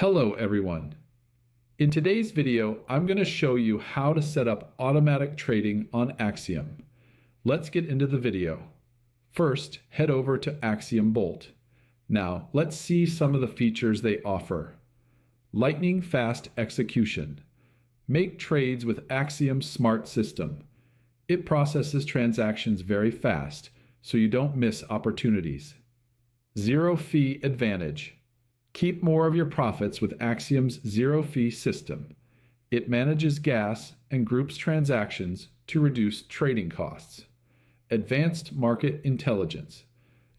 Hello everyone. In today's video, I'm going to show you how to set up automatic trading on Axiom. Let's get into the video. First, head over to AxiomBolt. Now, let's see some of the features they offer. Lightning fast execution. Make trades with Axiom's smart system. It processes transactions very fast, so you don't miss opportunities. Zero fee advantage. Keep more of your profits with Axiom's zero-fee system. It manages gas and groups transactions to reduce trading costs. Advanced market intelligence.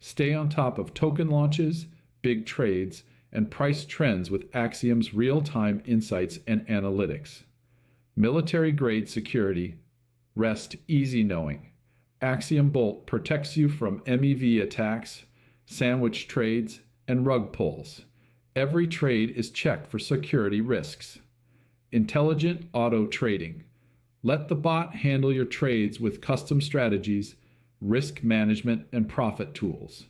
Stay on top of token launches, big trades, and price trends with Axiom's real-time insights and analytics. Military-grade security. Rest easy knowing. AxiomBolt protects you from MEV attacks, sandwich trades, and rug pulls. Every trade is checked for security risks. Intelligent auto trading. Let the bot handle your trades with custom strategies, risk management, and profit tools.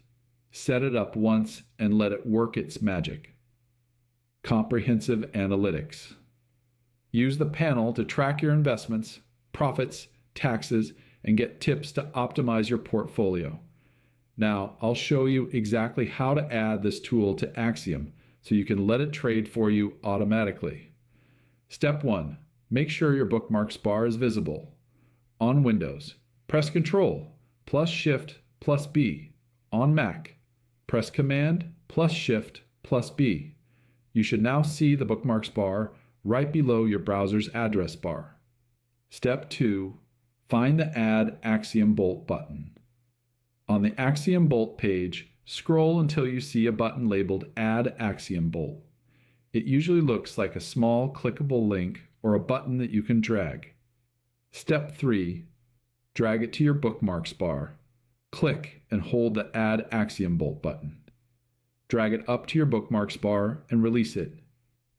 Set it up once and let it work its magic. Comprehensive analytics. Use the panel to track your investments, profits, taxes, and get tips to optimize your portfolio. Now, I'll show you exactly how to add this tool to Axiom so you can let it trade for you automatically. Step 1. Make sure your bookmarks bar is visible. On Windows, press Ctrl plus Shift plus B. On Mac, press Command plus Shift plus B. You should now see the bookmarks bar right below your browser's address bar. Step 2. Find the Add AxiomBolt button. On the AxiomBolt page, scroll until you see a button labeled Add AxiomBolt. It usually looks like a small clickable link or a button that you can drag. Step 3. Drag it to your bookmarks bar. Click and hold the Add AxiomBolt button. Drag it up to your bookmarks bar and release it.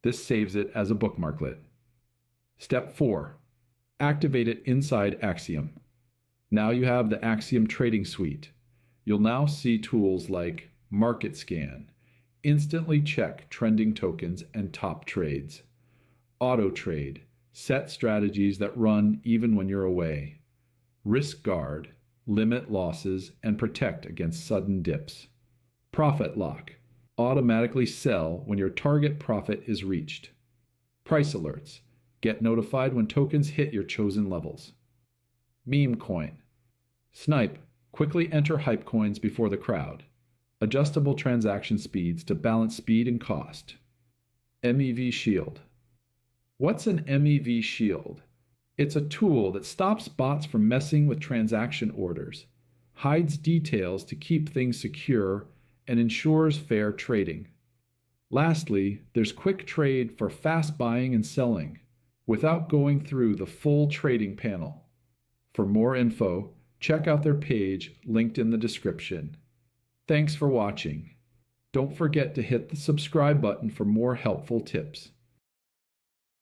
This saves it as a bookmarklet. Step 4. Activate it inside Axiom. Now you have the Axiom Trading Suite. You'll now see tools like Market Scan, instantly check trending tokens and top trades. Auto Trade, set strategies that run even when you're away. Risk Guard, limit losses and protect against sudden dips. Profit Lock, automatically sell when your target profit is reached. Price Alerts, get notified when tokens hit your chosen levels. Memecoin, snipe, quickly enter hype coins before the crowd. Adjustable transaction speeds to balance speed and cost. MEV Shield. What's an MEV Shield? It's a tool that stops bots from messing with transaction orders, hides details to keep things secure, and ensures fair trading. Lastly, there's Quick Trade for fast buying and selling, without going through the full trading panel. For more info, check out their page linked in the description. Thanks for watching. Don't forget to hit the subscribe button for more helpful tips.